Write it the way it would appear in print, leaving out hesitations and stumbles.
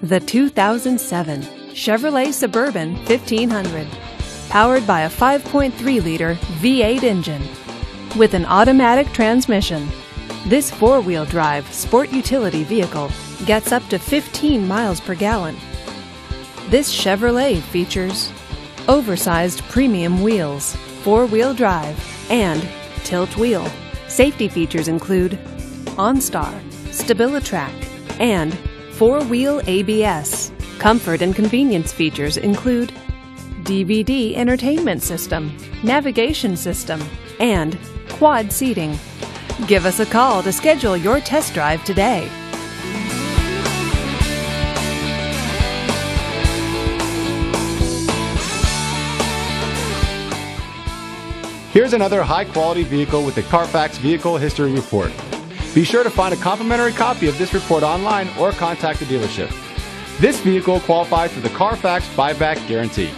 The 2007 Chevrolet Suburban 1500. Powered by a 5.3-liter V8 engine. With an automatic transmission, this four-wheel drive sport utility vehicle gets up to 15 miles per gallon. This Chevrolet features oversized premium wheels, four-wheel drive, and tilt wheel. Safety features include OnStar, StabiliTrak, and four-wheel ABS. Comfort and convenience features include DVD entertainment system, navigation system, and quad seating. Give us a call to schedule your test drive today. Here's another high-quality vehicle with the Carfax Vehicle History Report. Be sure to find a complimentary copy of this report online or contact the dealership. This vehicle qualifies for the Carfax Buyback Guarantee.